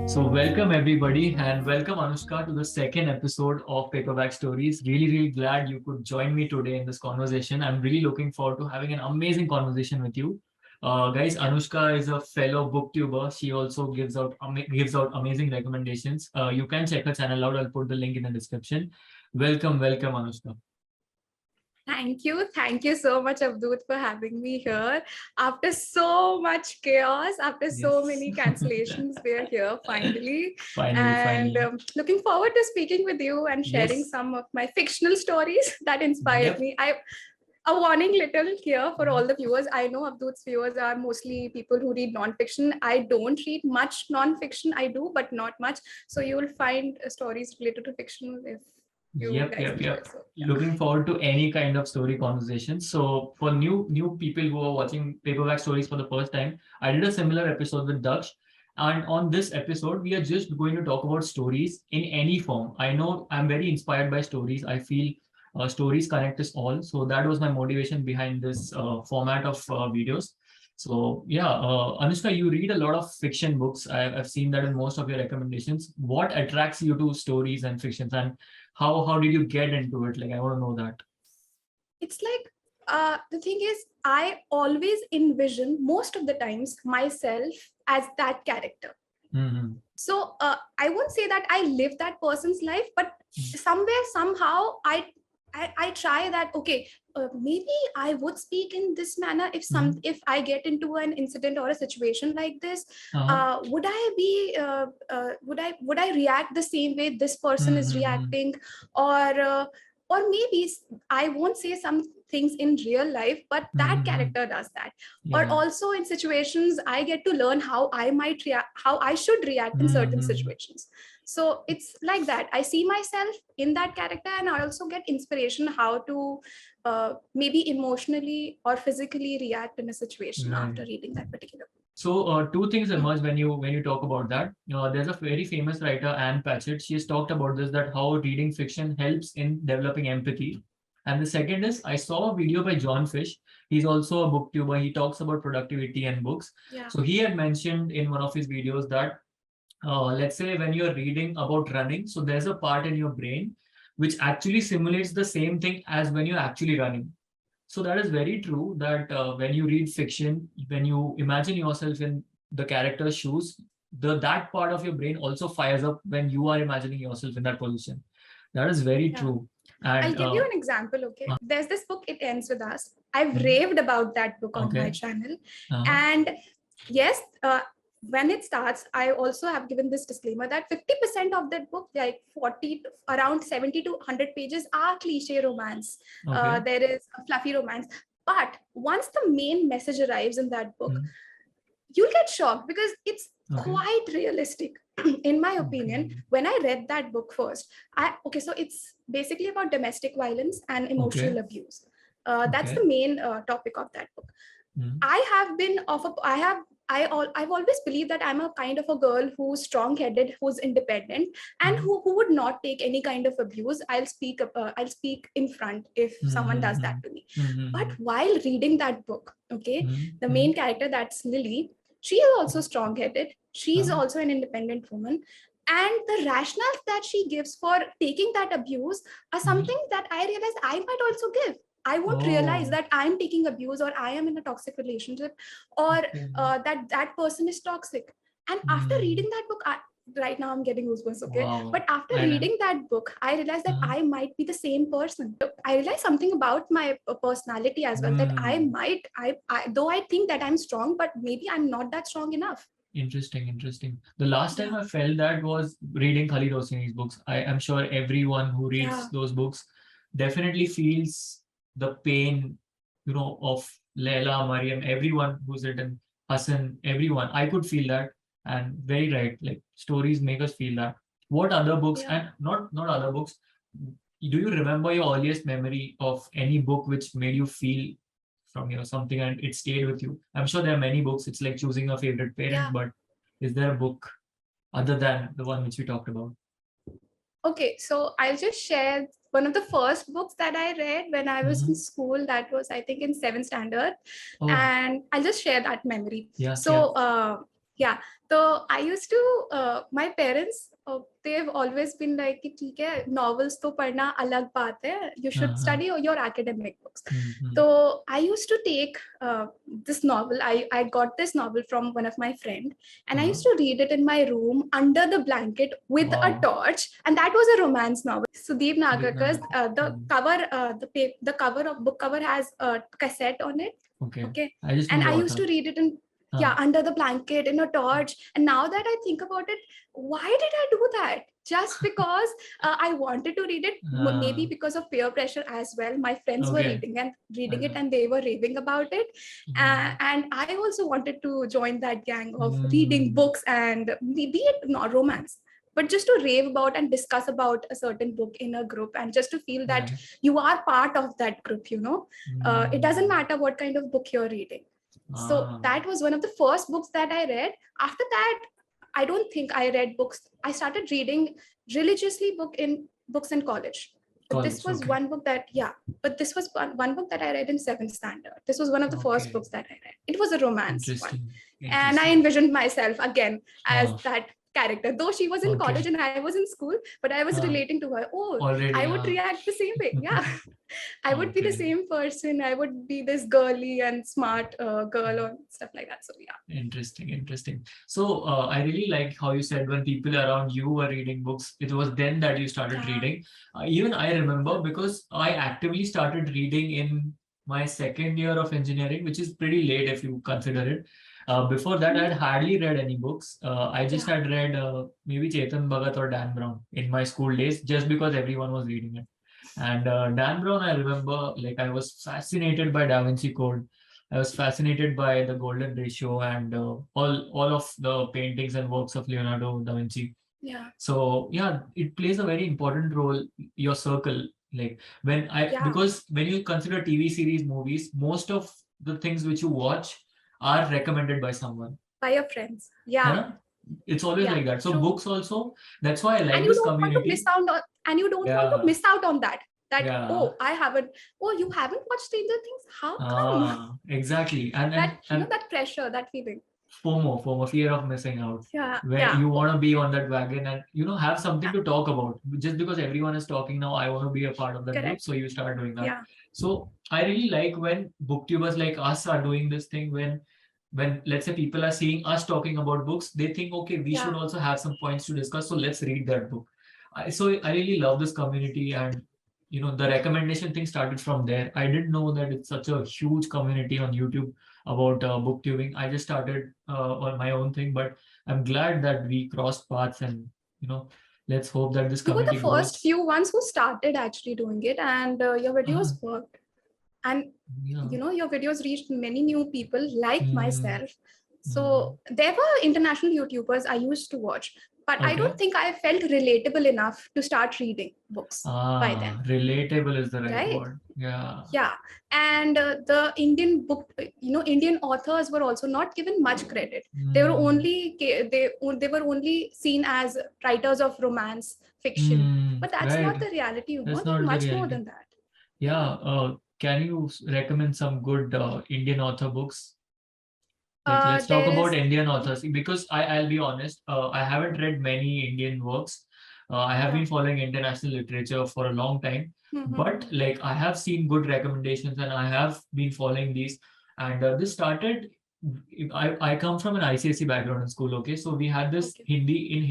So welcome everybody and welcome Anushka to the second episode of Paperback Stories. Really glad you could join me today in this conversation. I'm really looking forward to having an amazing conversation with you. Guys, Anushka is a fellow booktuber. She also gives out amazing recommendations. You can check her channel out. I'll put the link in the description. Welcome Anushka. Thank you. Thank you so much, Avdhoot, for having me here. After so much chaos, after so Yes. many cancellations, we're here finally. And Finally. looking forward to speaking with you and sharing Yes. some of my fictional stories that inspired Yep. me. A warning little here for all the viewers. I know Avdhoot's viewers are mostly people who read non-fiction. I don't read much non-fiction. I do, but not much. So you will find stories related to fiction if you Yep, guys yep, enjoy. yep. So yeah. Looking forward to any kind of story conversation. So for new people who are watching Paperback Stories for the first time, I did a similar episode with Daksh. And on this episode, we are just going to talk about stories in any form. I know I'm very inspired by stories. I feel stories connect us all. So that was my motivation behind this format of videos. So yeah, Anushka, you read a lot of fiction books. I've seen that in most of your recommendations. What attracts you to stories and fictions, and how did you get into it? Like, I want to know that. It's like the thing is, I always envision most of the times myself as that character. Mm-hmm. So I won't say that I live that person's life, but somewhere somehow I try that. Okay, maybe I would speak in this manner if I get into an incident or a situation like this. Uh-huh. Would I react the same way this person is Mm-hmm. reacting, or or maybe I won't say some things in real life, but that Mm-hmm. character does that. Or Yeah. also in situations I get to learn how I might react, how I should react in certain Mm-hmm. situations. So it's like that. I see myself in that character, and I also get inspiration how to maybe emotionally or physically react in a situation Right. after reading that particular book. So two things emerge when you talk about that. There's a very famous writer, Anne Patchett. She has talked about this, that how reading fiction helps in developing empathy. And the second is, I saw a video by John Fish. He's also a booktuber. He talks about productivity and books. Yeah. So he had mentioned in one of his videos that let's say when you're reading about running, so there's a part in your brain which actually simulates the same thing as when you're actually running. So that is very true that when you read fiction, when you imagine yourself in the character's shoes, that part of your brain also fires up when you are imagining yourself in that position. That is very Yeah. true. I'll And give you an example. Okay. uh, There's this book, It Ends With Us. I've mhm, raved about that book on my okay. channel. Uh-huh. And yes, when it starts, I also have given this disclaimer that 50% of that book, like 40, around 70 to 100 pages, are cliche romance. Okay. There is a fluffy romance. But once the main message arrives in that book, Mm, you'll get shocked because it's okay. quite realistic. In my opinion, Okay. when I read that book first, so it's basically about domestic violence and Okay. emotional abuse. That's Okay. the main topic of that book. Mm, I have been of a I have I've always believed that I'm a kind of a girl who's strong-headed, who's independent, and mm, who would not take any kind of abuse. I'll speak in front if someone does that mm, to me. But mm, while reading that book, okay, mm, the mm, main character, that's Lily, she is also strong-headed. She's uh, also an independent woman. And the rationale that she gives for taking that abuse are mm. something that I realize I might also give. I won't realize Oh, that I'm taking abuse or I am in a toxic relationship, or okay. that person is toxic. And after Mm. reading that book, right now I'm getting goosebumps, okay? Wow. But after I know. reading that book, I realized that Uh-huh. I might be the same person. I realized something about my personality as well, that Mm. though I think that I'm strong, but maybe I'm not that strong enough. Interesting. The last time Yeah, I felt that was reading Khalid Hosseini's books. I am sure everyone who reads yeah, those books definitely feels the pain, of Leila, Mariam, everyone who's written, Hassan, everyone. I could feel that, and very right. Like stories make us feel that. What other books, yeah. and not other books? Do you remember your earliest memory of any book which made you feel from something and it stayed with you? I'm sure there are many books. It's like choosing a favorite parent, Yeah. but is there a book other than the one which we talked about? Okay, so I'll just share one of the first books that I read when I was in Hmm. school. That was, I think, in seventh standard, Oh, and I'll just share that memory. yeah, yeah. So Yeah. So I used to, my parents, they've always been like, कि ठीक है, novels तो पढ़ना अलग बात है. You should Uh-huh. study your academic books. Mm-hmm. So I used to take this novel. I got this novel from one of my friend, and I used to read it in my room under the blanket with a Wow. torch. And that was a romance novel. Sudeep Deep Nagarkar's Nagar. the cover, the cover of book cover has a cassette on it. Okay. Okay, I just know and the I used to author. read it in, yeah, under the blanket in a torch. And now that I think about it, why did I do that? Just because I wanted to read it, maybe because of peer pressure as well. My friends were Okay. reading it, and they were raving about it. And I also wanted to join that gang of reading books, and be it not romance, but just to rave about and discuss about a certain book in a group, and just to feel that Right. you are part of that group, you know. It doesn't matter what kind of book you're reading. So Ah, that was one of the first books that I read. After that, I don't think I read books. I started reading religiously books in college. But this college. was Okay. one book that, yeah, but this was one book that I read in seventh standard. This was one of the first Okay. books that I read. It was a romance one. Interesting. And I Interesting. envisioned myself again as Ah, that character. Though she was in college okay. and I was in school, but I was Ah, relating to her. Oh, I already. would Ah. react the same way. Yeah. I would be the Okay. same person. I would be this girly and smart girl or stuff like that. So yeah. Interesting, interesting. So I really like how you said when people around you were reading books, it was then that you started Yeah. reading. Even I remember because I actively started reading in my second year of engineering, which is pretty late if you consider it. Before that, I had hardly read any books. I just Yeah. had read maybe Chetan Bhagat or Dan Brown in my school days, just because everyone was reading it. And Dan Brown, I remember, like I was fascinated by Da Vinci Code. I was fascinated by the golden ratio and all of the paintings and works of Leonardo da Vinci. Yeah. So yeah, it plays a very important role. Your circle, like Yeah. because when you consider TV series, movies, most of the things which you watch are recommended by someone. By your friends. Yeah. Yeah, it's always Yeah. like that. So True. books also. That's why I And like you this don't want to miss community. out on, and you don't want to Yeah, miss out on that. That, yeah. oh, I haven't, oh, you haven't watched Stranger Things? How come? Exactly. And That, and you know, and that pressure, that feeling. FOMO, fear of missing out. Yeah. Where Yeah. you want to be on that wagon and have something Yeah. to talk about. Just because everyone is talking now, I want to be a part of that group. Correct. So you start doing that. Yeah. So I really like when booktubers like us are doing this thing when let's say people are seeing us talking about books, they think, okay, we should Yeah. also have some points to discuss. So let's read that book. So I really love this community and the recommendation thing started from there. I didn't know that it's such a huge community on YouTube about booktubing. I just started on my own thing, but I'm glad that we crossed paths and you know, let's hope that this You were the community first grows. few ones who started actually doing it, and your Uh, videos worked. And yeah. you know, your videos reached many new people like Mm, myself. mm. So there were international YouTubers I used to watch, but I Okay. don't think I felt relatable enough to start reading books by then. Relatable is the right Right. word. Yeah. Yeah. And the Indian book, you know, Indian authors were also not given much credit. They were Mm, only they were only seen as writers of romance fiction, but that's not right. the reality, you know. That's They're not the much more reality. than that. Yeah. Yeah. Can you recommend some good Indian author books? Like, let's talk There about is. Indian authors because I'll be honest, I haven't read many Indian works. I have Yeah. been following international literature for a long time, but like I have seen good recommendations and I have been following these. And this started. I come from an ICSE background in school. Okay, so we had this Okay.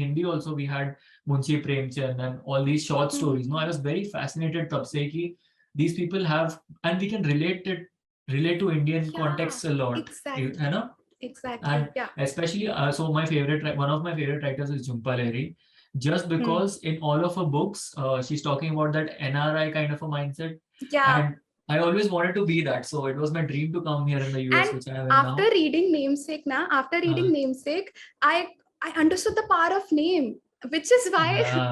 Hindi also we had Munshi Premchand and all these short stories. No, I was very fascinated. तब से कि these people have and we can relate to Indian Yeah. context a lot. You Exactly. know, and Exactly. Yeah. especially so one of my favorite writers is Jhumpa Lahiri, just Hmm. because in all of her books she's talking about that NRI kind of a mindset, Yeah. and I always wanted to be that, so it was my dream to come here in the US, And which I am in after now. reading Namesake, after uh, reading Namesake, I understood the power of name, which is why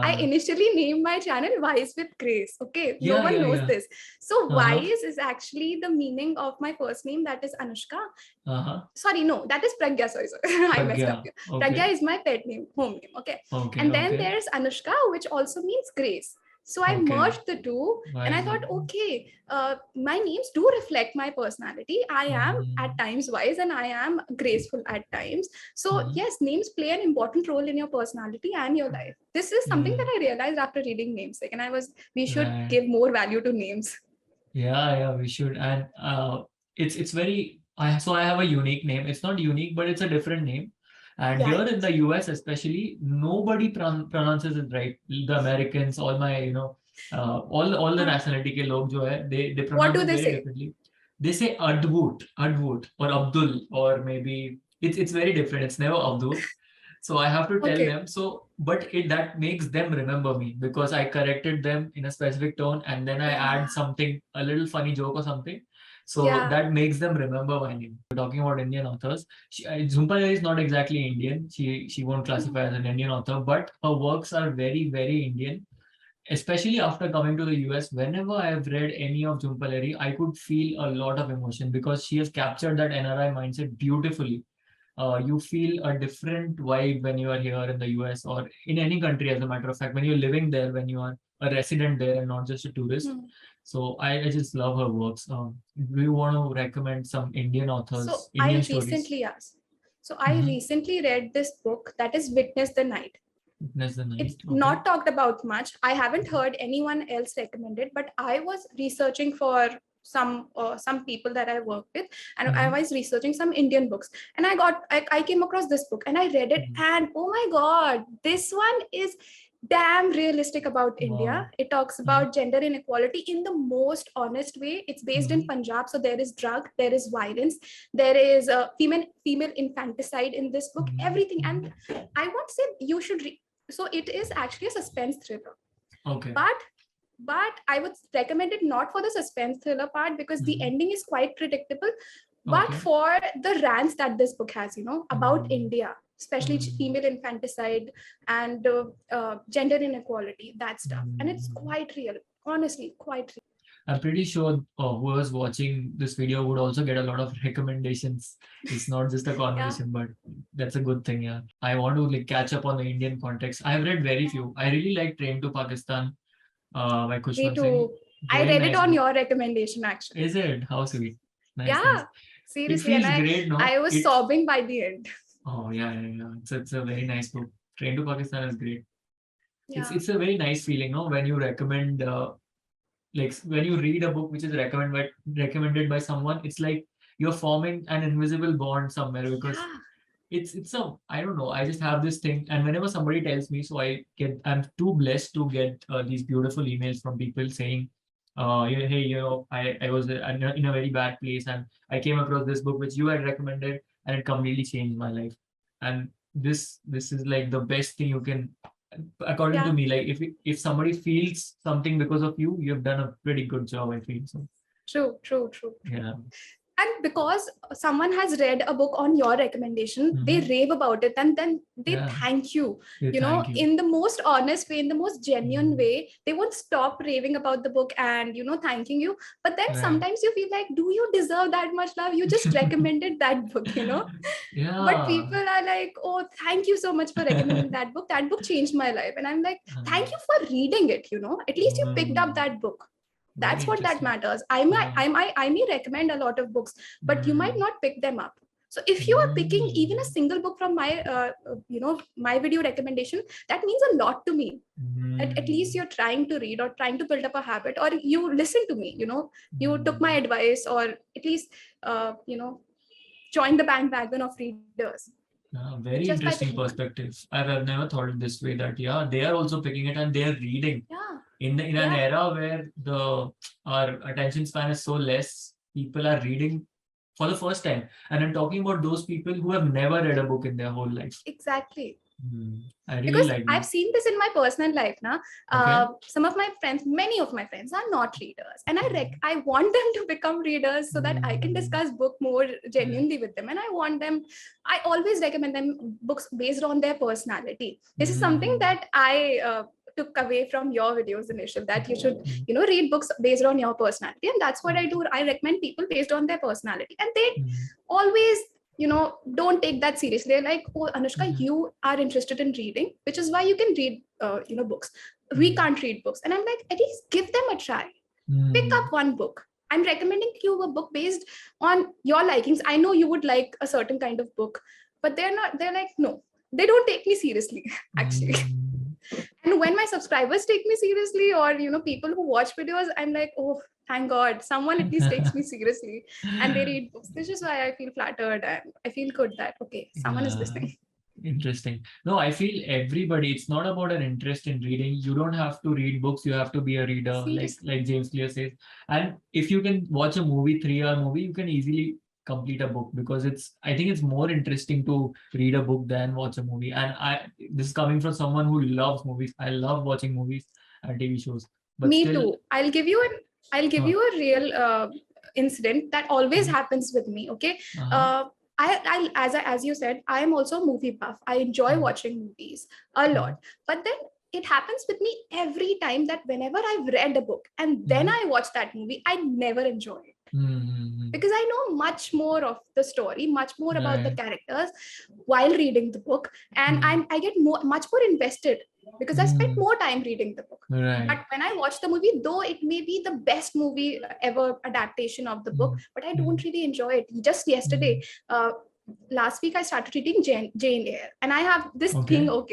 I uh, initially named my channel Wise with Grace. Okay, no yeah, one yeah, knows yeah. this. So Uh-huh. Wise is actually the meaning of my first name, that is Anushka. Uh-huh. Sorry, no, that is Pragya. Sorry, I messed up Pragya. here. Pragya Okay. is my pet name, home name. Okay, Okay. and then Okay. there's Anushka, which also means grace. So I Okay. merged the two, and I Wise. thought, okay, my names do reflect my personality. I am at times wise, and I am graceful at times. So yes, names play an important role in your personality and your life. This is something that I realized after reading Namesake, and we should Right. give more value to names. Yeah, we should. And it's very I have a unique name. It's not unique, but it's a different name. And Yeah. here in the US especially, nobody pronounces it right. The Americans, all my, all the nationality ke log jo hai, they What pronounce do it they very say? differently. They say Advoot or Abdul, or maybe it's very different. It's never Avdhoot. So I have to tell Okay. them. So, but that makes them remember me because I corrected them in a specific tone, and then I Yeah. add something, a little funny joke or something. So Yeah. that makes them remember my name. We're talking about Indian authors. Jhumpa Lahiri is not exactly Indian. She won't classify as an Indian author, but her works are very, very Indian. Especially after coming to the US, whenever I have read any of Jhumpa Lahiri, I could feel a lot of emotion because she has captured that NRI mindset beautifully. You feel a different vibe when you are here in the US or in any country, as a matter of fact, when you're living there, when you are a resident there and not just a tourist. Hmm. So I just love her works. Do you want to recommend some Indian So authors, I Indian stories? recently asked. So I Mm-hmm. recently read this book that is Witness the Night. Witness the Night. It's Okay. not talked about much. I haven't heard anyone else recommend it, but I was researching for some people that I work with, and I Mm-hmm. was researching some Indian books, and I came across this book, and I read it, Mm-hmm. and oh my god, this one is damn realistic about India. Wow. It talks Mm-hmm. about gender inequality in the most honest way. It's based in Mm-hmm. Punjab, so there is drug, there is violence, there is female infanticide in this book, everything. Mm-hmm. And I won't say you should so it is actually a suspense thriller, Okay. but I would recommend it not for the suspense thriller part, because the Mm-hmm. ending is quite predictable, but Okay. for the rants that this book has, about Mm-hmm. India, especially female infanticide and gender inequality, that stuff, and it's Mm-hmm. quite real, honestly, quite real. I'm pretty sure whoever's watching this video would also get a lot of recommendations. It's not just a Yeah, conversation, but that's a good thing. Yeah, I want to like catch up on the Indian context. I have read very yeah. few. I really like Train to Pakistan by Me Khushwant Singh. too. I Very read it nice on book. your recommendation, actually. Is it? How sweet. Nice, nice. Yeah, It seriously, and feels i great, i no? was It. sobbing by the end. Oh yeah. It's a very nice book. Train to Pakistan is great. Yeah, It's a very nice feeling, no? When you recommend like when you read a book which is recommended by someone, it's like you're forming an invisible bond somewhere because yeah, it's a I don't know, I just have this thing, and whenever somebody tells me, so I'm too blessed to get these beautiful emails from people saying hey, I was in a very bad place and I came across this book which you had recommended and it completely changed my life. And this is like the best thing you can, according to yeah. me, like if somebody feels something because of you, you've done a pretty good job, I feel. So True. yeah. And because someone has read a book on your recommendation, they Hmm. rave about it, and then they Yeah. thank you, Yeah, thank you. in the most honest way, in the most genuine Mhm. way. They won't stop raving about the book and, thanking you. But then Right. sometimes you feel like, do you deserve that much love? You just recommended that book. But Yeah. people are like, oh, thank you so much for recommending that book. That book changed my life. And I'm like, thank you for reading it. At least you picked up Mm. that book. Very That's what that interesting. matters. Yeah. I may recommend a lot of books, but you might Mm. not pick them up. So if you are picking even a single book from my video recommendation, that means a lot to me. At least Mm. you're trying to read or trying to build up a habit, or you listen to me. You took my Mm. advice, or at least join the bandwagon of readers Yeah, just very by picking interesting one. perspective. I've never thought it this way that yeah, they are also picking it and they are reading Yeah, in an yeah. era where the our attention span is so less. People are reading for the first time, and I'm talking about those people who have never read a book in their whole life. Exactly. I really Because like I've that. seen this in my personal life now. Okay. Some of my friends, many of my friends are not readers, and Mm. I want them to become readers so that I can Mm. discuss book more Yeah. genuinely with them. And I always recommend them books based on their personality. This is something Mm. that I took away from your videos initial, that you should Mm. read books based on your personality, and that's what I Okay. do. I recommend people based on their personality, and they Mm. always don't take that seriously. They're like, oh, Anushka, you are interested in reading, which is why you can read, books. We can't read books. And I'm like, at least give them a try. Pick up one book. I'm recommending you a book based on your likings. I know you would like a certain kind of book, but they're like, no, they don't take me seriously, actually. And when my subscribers take me seriously, or people who watch videos, I'm like, oh, thank God, someone at least takes me seriously and they read books. This is why I feel flattered and I feel good that, okay, someone is listening. Interesting. No, I feel everybody, it's not about an interest in reading. You don't have to read books. You have to be a reader, like James Clear says. And if you can watch a movie, 3-hour movie, you can easily complete a book, because I think it's more interesting to read a book than watch a movie. And this is coming from someone who loves movies. I love watching movies and TV shows. But me too. I'll give you a real incident that always happens with me. Okay. As you said, I am also a movie buff. I enjoy watching movies a lot. But then it happens with me every time that whenever I've read a book and then I watch that movie, I never enjoy it. Because I know much more of the story, much more about the characters while reading the book, and I get much more invested because I spent more time reading the book. But when I watch the movie, though it may be the best movie ever adaptation of the book, but I don't really enjoy it. Just yesterday, last week I started reading Jane Eyre, and I have this thing of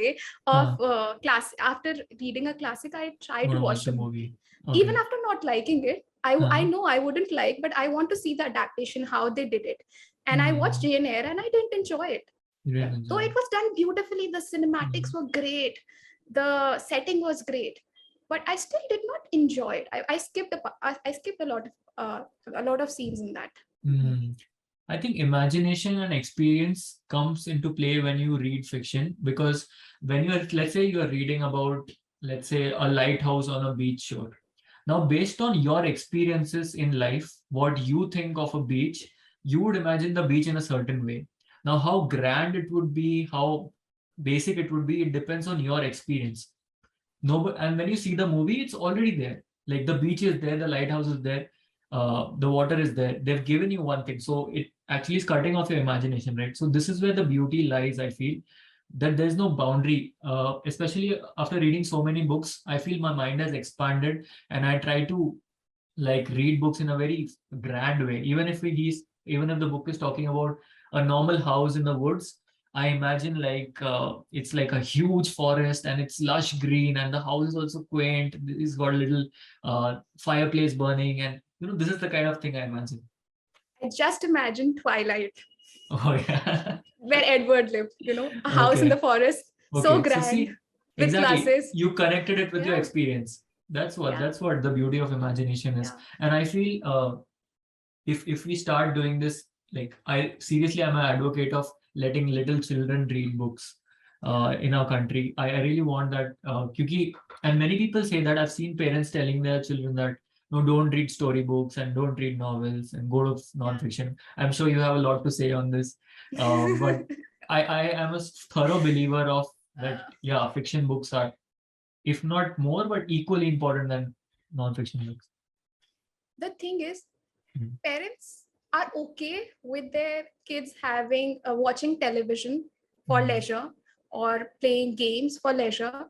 class. After reading a classic, I try to watch the movie. Even after not liking it, I know I wouldn't like, but I want to see the adaptation, how they did it. And I watched Jane Eyre and I didn't enjoy it. Though it was done beautifully, the cinematics were great, the setting was great, but I still did not enjoy it. I skipped a lot of scenes in that. I think imagination and experience comes into play when you read fiction, because when let's say you're reading about, let's say, a lighthouse on a beach shore. Now, based on your experiences in life, what you think of a beach, you would imagine the beach in a certain way. Now, how grand it would be, how basic it would be, it depends on your experience. And when you see the movie, it's already there. Like the beach is there, the lighthouse is there, the water is there. They've given you one thing. So it actually is cutting off your imagination, right? So this is where the beauty lies, I feel, that there's no boundary. Especially after reading so many books, I feel my mind has expanded, and I try to read books in a very grand way. Even if the book is talking about a normal house in the woods, I imagine it's like a huge forest and it's lush green, and the house is also quaint. It's got a little fireplace burning, and this is the kind of thing I imagine. I just imagine Twilight. Oh yeah. Where Edward lived, a house in the forest, so grand, so with glasses. You connected it with your experience. That's what the beauty of imagination is. And I feel if we start doing this, I seriously am an advocate of letting little children read books in our country. I really want that. And many people say that. I've seen parents telling their children that, no, don't read storybooks and don't read novels and go to non-fiction. I'm sure you have a lot to say on this. But I am a thorough believer of that. Yeah, fiction books are, if not more, but equally important than non-fiction books. The thing is, parents are okay with their kids having watching television for leisure or playing games for leisure.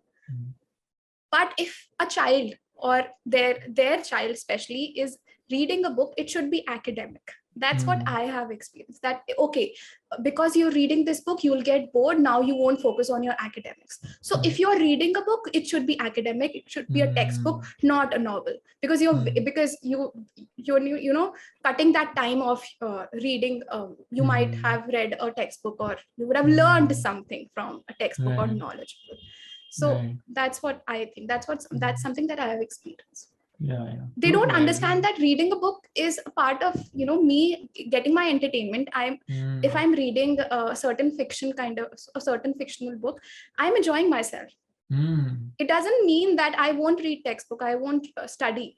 But if a child or their child especially is reading a book, it should be academic. That's what I have experienced. That, okay, because you're reading this book, you'll get bored. Now you won't focus on your academics. So if you're reading a book, it should be academic. It should be a textbook, not a novel. Because you're cutting that time of reading. You might have read a textbook, or you would have learned something from a textbook or knowledge. So that's what I think. That's something that I have experienced. They don't understand that reading a book is a part of me getting my entertainment. If I'm reading a certain fictional book, I'm enjoying myself. It doesn't mean that I won't read textbook, I won't study.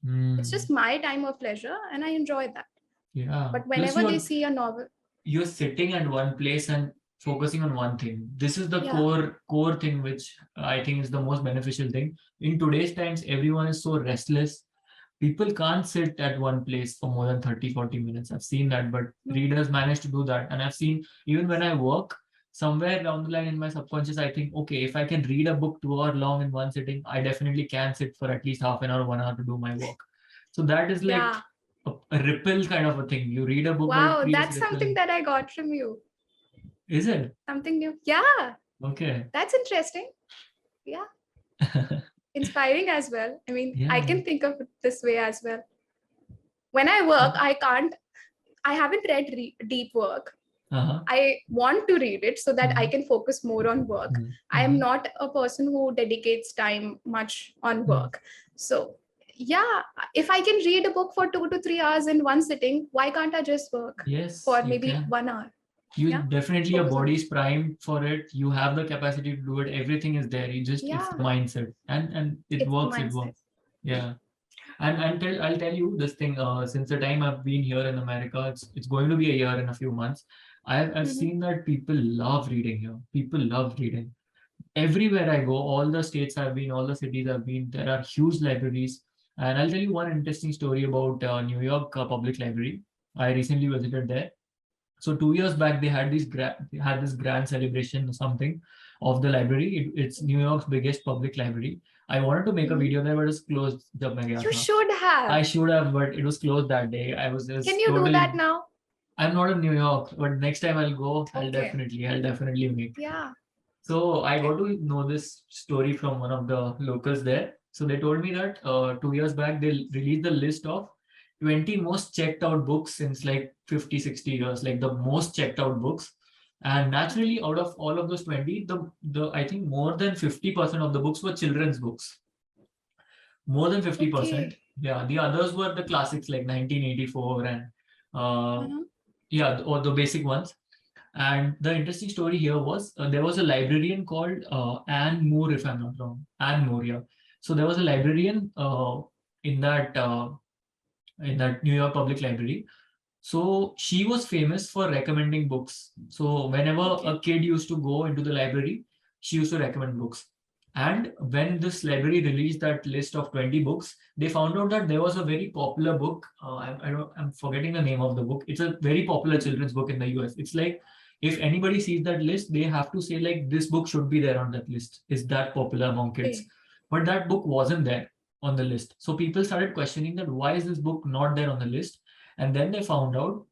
It's just my time of pleasure, and I enjoy that. But whenever they see a novel, you're sitting at one place and focusing on one thing. This is the core thing, which I think is the most beneficial thing. In today's times, everyone is so restless. People can't sit at one place for more than 30-40 minutes. I've seen that, but readers manage to do that. And I've seen, even when I work, somewhere down the line in my subconscious, I think, okay, if I can read a book 2 hour long in one sitting, I definitely can sit for at least half an hour, 1 hour to do my work. So that is like Yeah. a ripple kind of a thing. You read a book, but it Wow, creates that's ripple. something that I got from you. Is it? Something new. Yeah, Okay. that's interesting. Yeah, inspiring as well. I mean, I Yeah. can think of it this way as well. When I work, I haven't read deep work. Uh-huh. I want to read it so that I Mhm. can focus more on work. Mhm. I am Mhm. not a person who dedicates time much on Mhm. work. So, yeah, if I can read a book for 2 to 3 hours in one sitting, why can't I just work Yes, for you maybe can. 1 hour? You Yeah, definitely, your focus on body it. is primed for it. You have the capacity to do it. Everything is there. You just, it's the Yeah, mindset, and it it's the works. It mindset. works. Yeah. And I'll tell you this thing. Since the time I've been here in America, it's going to be a year in a few months. I've Mhm. seen that people love reading here. People love reading. Everywhere I go, all the states I've been, all the cities I've been, there are huge libraries. And I'll tell you one interesting story about New York Public Library. I recently visited there. So 2 years back, they had this grand celebration or something of the library. It's New York's biggest public library. I wanted to make a Mhm. video there, but it's closed. जब मैं गया You था. should I have. should have, but it was closed that day. I was Can just you do that totally. now? I'm not in New York, but next time I'll go. Okay. I'll definitely make. Yeah. So I Okay. got to know this story from one of the locals there. So they told me that 2 years back they released the list of 20 most checked out books since like 50, 60 years, like the most checked out books. And naturally, Okay. out of all of those 20, the I think more than 50% of the books were children's books. More than 50%. Okay. Yeah, the others were the classics like 1984 and uh, Mhm. yeah, or the basic ones. And the interesting story here was there was a librarian called Anne Moore, if I'm not wrong. Anne Moore, yeah. So there was a librarian in that uh, in that New York Public Library. So she was famous for recommending books. So whenever a Okay. kid used to go into the library, she used to recommend books. And when this library released that list of 20 books, they found out that there was a very popular book. I'm forgetting the name of the book. It's a very popular Mhm. children's book in the US. It's like if anybody sees that list, they have to say like this book should be there on that list. Is that popular among kids? Okay. But that book wasn't there on the list. So people started questioning that why is this book not there on the list? And then they found out,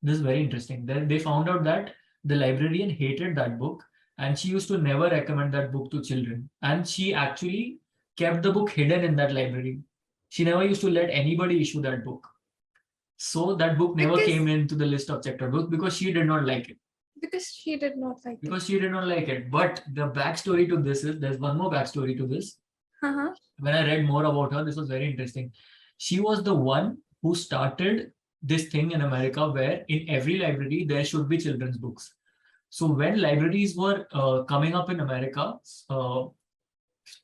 this is very interesting. Then they found out that the librarian hated that book and she used to never recommend that book to children. And she actually kept the book hidden in that library. She never used to let anybody issue that book. So that book never came Because into the list of checked out books because she did not like it. she did not like it. Because she did not like it. But the backstory to this is there's one more backstory to this. Uh-huh. When I read more about her, this was very interesting. She was the one who started this thing in America where in every library there should be children's books. So when libraries were coming up in America, uh,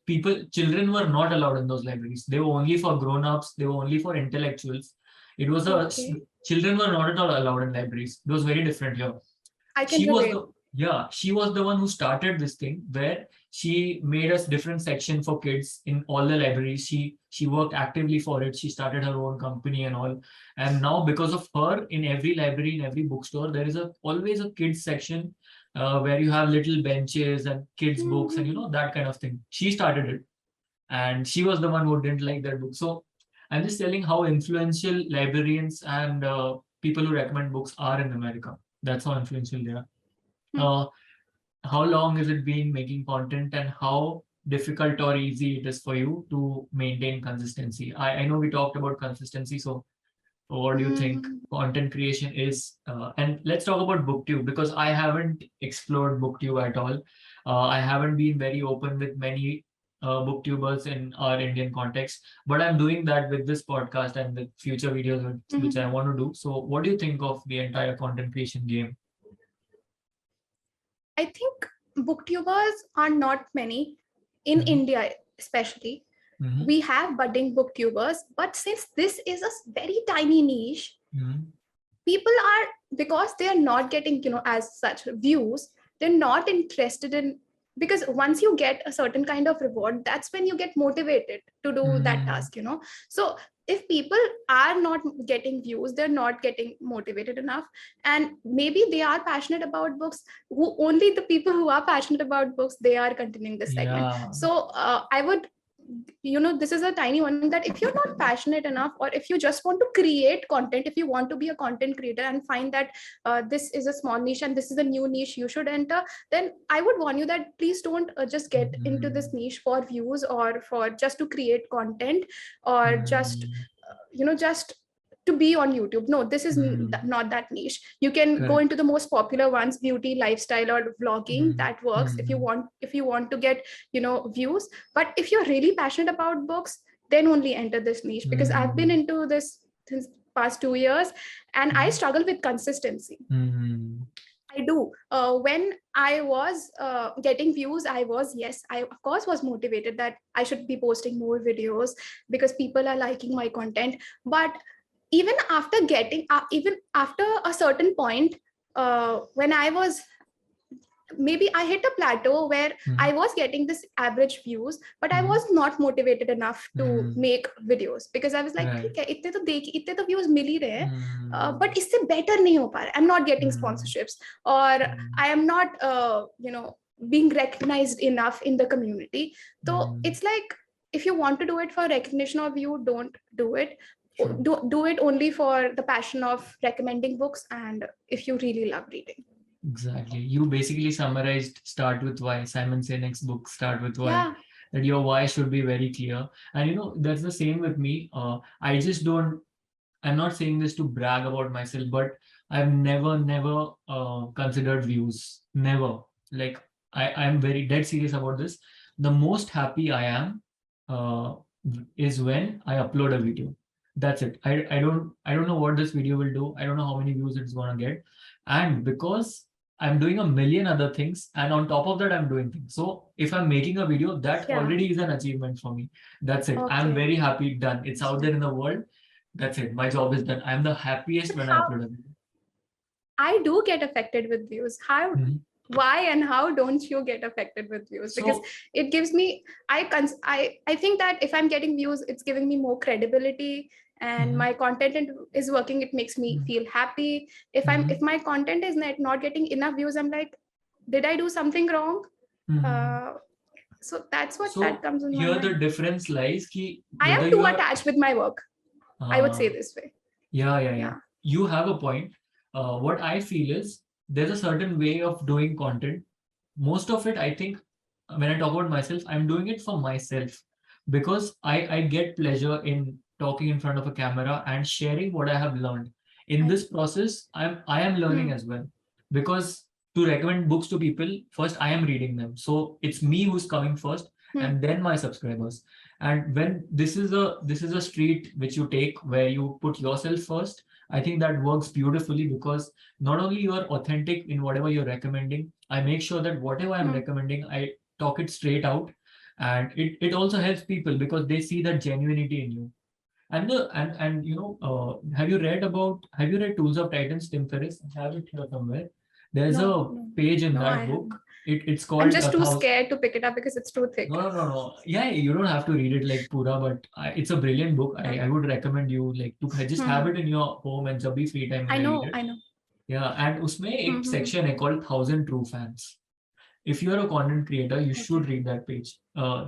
children were not allowed in those libraries. They were only for grown-ups. They were only for intellectuals. It was Okay. children were not at all allowed in libraries. It was very different here. I can She was relate. the Yeah, she was the one who started this thing where she made a different section for kids in all the libraries. She worked actively for it. She started her own company and all. And now because of her, in every library, in every bookstore, there is always a kids section where you have little benches and kids books and Mhm. that kind of thing. She started it, and she was the one who didn't like that book. So I'm just telling how influential librarians and people who recommend books are in America. That's how influential they are. Hmm. Uh, how long has it been making content, and how difficult or easy it is for you to maintain consistency? I know we talked about consistency. So what do you think Hmm. content creation is? And let's talk about booktube, because I haven't explored booktube at all. I haven't been very open with many booktubers in our Indian context, but I'm doing that with this podcast and with future videos which I Mhm. want to do. So what do you think of the entire content creation game? I think booktubers are not many in Mhm. India, especially. Mhm. We have budding booktubers, but since this is a very tiny niche, Mhm. people are, because they are not getting, as such views, they're not interested in, because once you get a certain kind of reward, that's when you get motivated to do that Mhm. task. So if people are not getting views, they're not getting motivated enough, and maybe they are passionate about books, who only the people who are passionate about books, they are continuing this segment. Yeah. So I would, this is a tiny one, that if you're not passionate enough, or if you just want to create content, if you want to be a content creator and find that this is a small niche and this is a new niche you should enter, then I would warn you that please don't just get into this niche for views, or for just to create content, or just just to be on YouTube. No, this is not that niche. You can go into the most popular ones, beauty, lifestyle, or vlogging. That works if you want to get views. But if you're really passionate about books, then only enter this niche, because I've been into this since past 2 years, and I struggle with consistency. I do. When I was getting views, I of course was motivated that I should be posting more videos because people are liking my content. But even after even after a certain point, when I was, maybe I hit a plateau where I was getting this average views, but I was not motivated enough to make videos, because I was like, okay, itne to views mil hi rahe hain, but isse better nahi ho pa raha. I'm not getting sponsorships, or I am not being recognized enough in the community. So it's like, if you want to do it for recognition of you, don't do it. Do it only for the passion of recommending books, and if you really love reading. Exactly. You basically summarized Start With Why, Simon Sinek's book, Start With Why. Yeah. That your why should be very clear. And that's the same with me. I'm not saying this to brag about myself, but I've never considered views. Never. Like, I'm very dead serious about this. The most happy I am is when I upload a video. That's it. I don't know what this video will do. I don't know how many views it's gonna get. And because I'm doing a million other things, and on top of that, I'm doing things. So if I'm making a video, that already is an achievement for me. That's it. Okay. I'm very happy. Done. It's out there in the world. That's it. My job is done. I'm the happiest when I upload a video. I do get affected with views. How? Why and how don't you get affected with views? Because it gives me, I think that if I'm getting views, it's giving me more credibility, and my content is working. It makes me feel happy. If my content is not getting enough views, I'm like, did I do something wrong? So that's what that comes in my mind. Here the difference lies. I am too attached with my work. I would say this way. Yeah. You have a point. What I feel is, there's a certain way of doing content. Most of it, I think, when I talk about myself, I'm doing it for myself, because I get pleasure in talking in front of a camera and sharing what I have learned. In this process, I am learning as well, because to recommend books to people, first I am reading them. So it's me who's coming first, and then my subscribers. And when this is a street which you take, where you put yourself first, I think that works beautifully, because not only you are authentic in whatever you're recommending, I make sure that whatever I'm recommending, I talk it straight out, and it also helps people because they see that genuinity in you. And have you read Tools of Titans, Tim Ferriss? I have it here somewhere. There's a page in that book. It's called. I'm just too scared to pick it up because it's too thick. No. Yeah, you don't have to read it like pura, but it's a brilliant book. I would recommend you to just have it in your home and jab bhi free time. I know. Yeah, and usme ek section hai called 1,000 True Fans. If you are a content creator, you should read that page.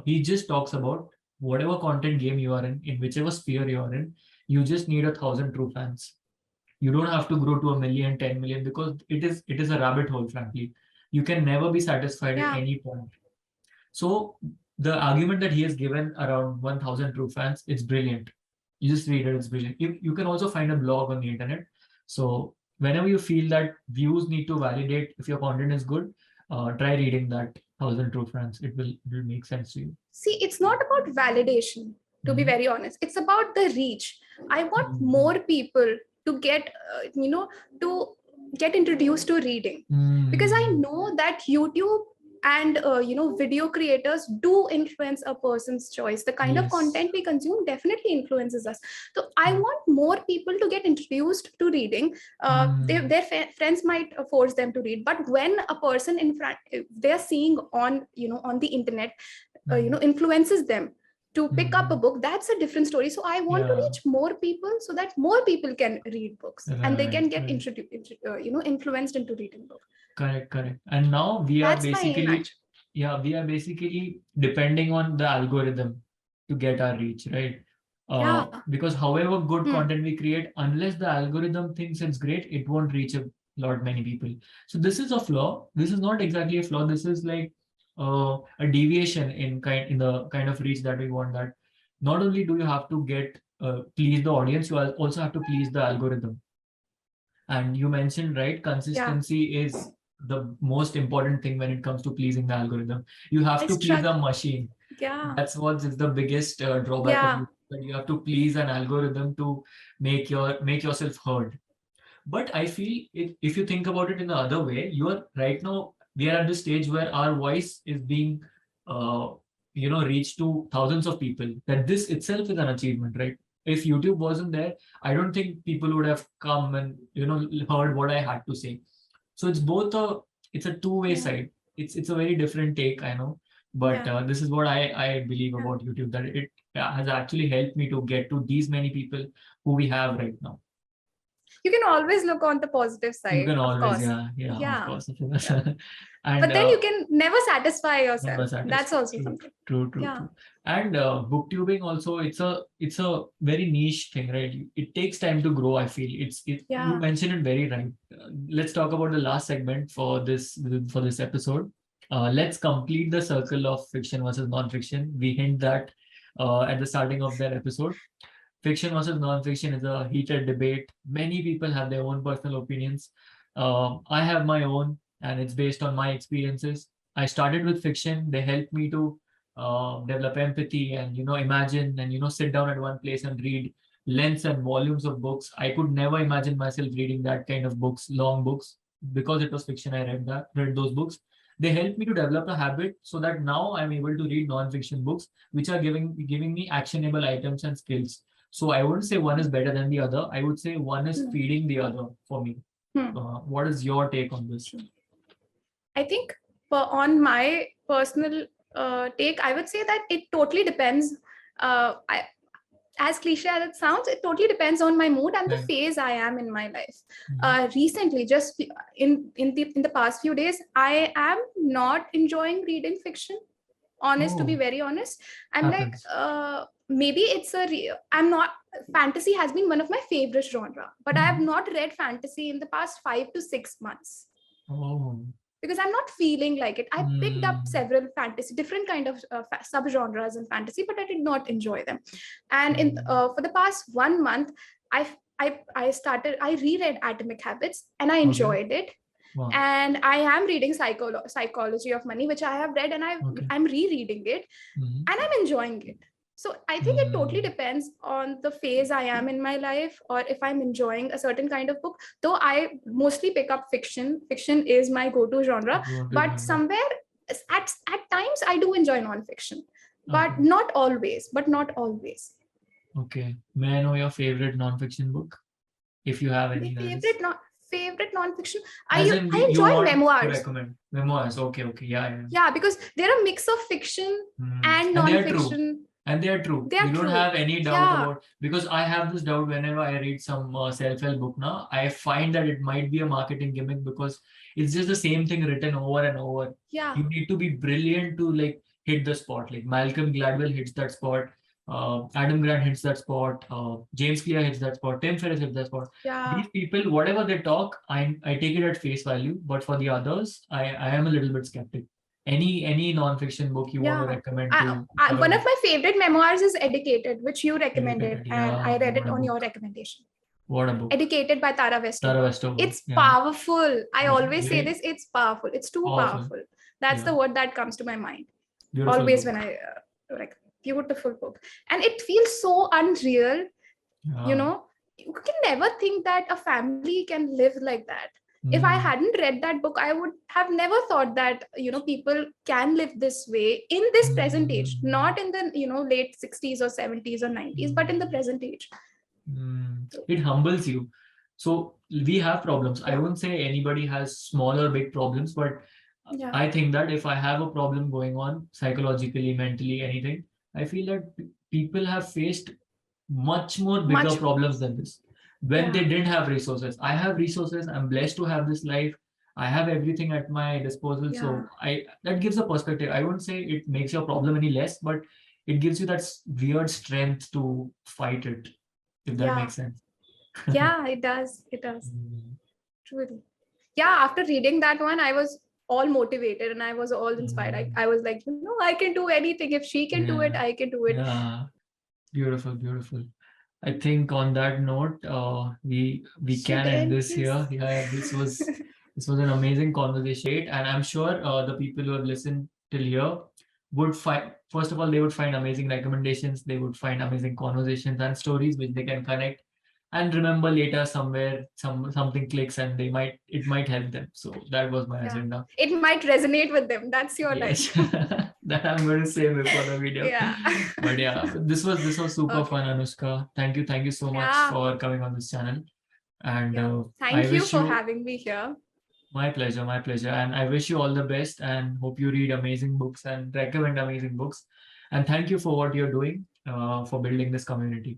He just talks about whatever content game you are in whichever sphere you are in, you just need 1,000 true fans. You don't have to grow to 1 million, 10 million, because it is a rabbit hole, frankly. You can never be satisfied at any point. So the argument that he has given around 1,000 true fans, it's brilliant. You just read it, it's brilliant. You can also find a blog on the internet. So whenever you feel that views need to validate if your content is good, try reading that 1,000 true fans. It will make sense to you. See, it's not about validation, to be very honest. It's about the reach. I want more people to get, to get introduced to reading, because I know that YouTube and video creators do influence a person's choice. The kind of content we consume definitely influences us. So I want more people to get introduced to reading. Their friends might force them to read, but when a person in front they're seeing on on the internet influences them, to pick up a book, that's a different story. So I want to Yeah. reach more people so that more people can read books and they Right. can get Right. influenced into reading books. Correct. Correct. And now That's my aim, actually. we are basically depending on the algorithm to get our reach, right? Yeah. Because however good Hmm. content we create, unless the algorithm thinks it's great, it won't reach a lot many people. So this is a flaw. This is not exactly a flaw. This is like a deviation in the kind of reach that we want. That not only do you have to get please the audience, you also have to please the algorithm. And you mentioned, right, Yeah. consistency is the most important thing when it comes to pleasing the algorithm. You have I to please struck. the machine. Yeah. That's what is the biggest drawback of Yeah. you. That you have to please an algorithm to make yourself heard. But I feel if you think about it in the other way, you are right now, we are at the stage where our voice is being, uh, reached to thousands of people. That this itself is an achievement, right? If YouTube wasn't there, I don't think people would have come and heard what I had to say. So it's a two-way Yeah. side. It's a very different take, I know, but Yeah. this is what I believe Yeah. about YouTube, that it has actually helped me to get to these many people who we have right now. You can always look on the positive You side, can of always, course. yeah, of Yeah. course, of course. Yeah. And But then you can never satisfy never yourself. That's satisfied. also True, something. true, true, Yeah. true. And booktubing also, it's a very niche thing, right? It takes time to grow. I feel you Yeah. mentioned it very right. Let's talk about the last segment for this episode. Let's complete the circle of fiction versus non-fiction. We hint that at the starting of that episode. Fiction versus non-fiction is a heated debate. Many people have their own personal opinions. I have my own, and it's based on my experiences. I started with fiction. They helped me to develop empathy and imagine and sit down at one place and read lengths and volumes of books. I could never imagine myself reading that kind of books, long books, because it was fiction. I read those books. They helped me to develop a habit so that now I'm able to read non-fiction books, which are giving me actionable items and skills. So I wouldn't say one is better than the other. I would say one is Hmm. feeding the other for me. Hmm. What is your take on this? I think on my personal take, I would say that it totally depends. As cliche as it sounds, it totally depends on my mood and the Right. phase I am in my life. Mhm. Recently, just in the past few days, I am not enjoying reading fiction. Honest, to be Oh, very honest, I'm like, happens. maybe I'm not. Fantasy has been one of my favorite genre, but I have Mhm. not read fantasy in the past 5 to 6 months Oh. because I'm not feeling like it. I picked up Mm. several fantasy, different kind of subgenres in fantasy, but I did not enjoy them. And in Mm. for the past 1 month, I I reread Atomic Habits and I Okay. enjoyed it. Wow. And I am reading Psychology of Money, which I have read, and Okay. I'm rereading it, Mhm. and I'm enjoying it. So I think it totally Mm. depends on the phase I am in my life, or if I'm enjoying a certain kind of book. Though I mostly pick up fiction. Fiction is my go-to genre, Go to but genre. somewhere at times I do enjoy non-fiction, Okay. but not always. But not always. Okay. May I know your favorite non-fiction book, if you have My any, that is? favorite non-fiction. As in, I you enjoy want to memoirs. recommend memoirs. Okay. Okay. Yeah. Yeah. Yeah, because they're a mix of fiction and And they are true. non-fiction. And they are true. They We are don't true. have any doubt Yeah. about, because I have this doubt whenever I read some self-help book now. I find that it might be a marketing gimmick because it's just the same thing written over and over. Yeah. You need to be brilliant to like hit the spot. Like Malcolm Gladwell hits that spot. Adam Grant hits that spot. James Clear hits that spot. Tim Ferriss hits that spot. Yeah. These people, whatever they talk, I take it at face value. But for the others, I am a little bit skeptic. Any non-fiction book you want to Yeah. recommend to One our of my favorite memoirs is Educated, which you recommended, educated? and Yeah, I read it what a on your book. recommendation. What a book. Educated by Tara Tara Westover. Westover. It's Yeah. powerful. I always say Great. this, it's powerful. It's too Powerful. powerful. That's Yeah. the word that comes to my mind. Beautiful Always when book. I like beautiful book. And it feels so unreal. You Yeah. know, you can never think that a family can live like that. If I Mm. hadn't read that book, I would have never thought that people can live this way in this present age, Mm. not in the late 60s or 70s or 90s, but in the present age. It humbles you. So we have problems. I Yeah. won't say anybody has small or big problems, but Yeah. I think that if I have a problem going on psychologically, mentally, anything, I feel that people have faced much more bigger Much. problems than this when they Yeah. didn't have resources. I have resources. I'm blessed to have this life. I have everything at my disposal. Yeah. So I that gives a perspective. I wouldn't say it makes your problem any less, but it gives you that weird strength to fight it, if that Yeah. makes sense. Yeah, it does. It does. Mm, Truly. Yeah, after reading that one, I was all motivated and I was all inspired. mm, I was like, I can do anything. If she can do it, yeah, I can do it. yeah, beautiful, beautiful. I think on that note, we Should can end end this here. this. Yeah, this was an amazing conversation, great, and I'm sure the people who have listened till here would find, first of all, they would find amazing recommendations. They would find amazing conversations and stories which they can connect and remember later somewhere something clicks and it might help them. So that was my Yeah. agenda. It might resonate with them. That's your line. Yes, that I'm going to say before the video. Yeah. But yeah, this was super Okay. fun, Anushka. Thank you so much Yeah. for coming on this channel. And Yeah. I Thank you wish for you having me here. my pleasure, my pleasure. And I wish you all the best and hope you read amazing books and recommend amazing books. And thank you for what you're doing for building this community.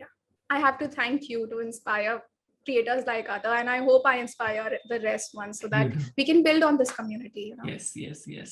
Yeah. I have to thank you to inspire creators like Ada, and I hope I inspire the rest ones so You that too. we can build on this community. Yes, yes, yes.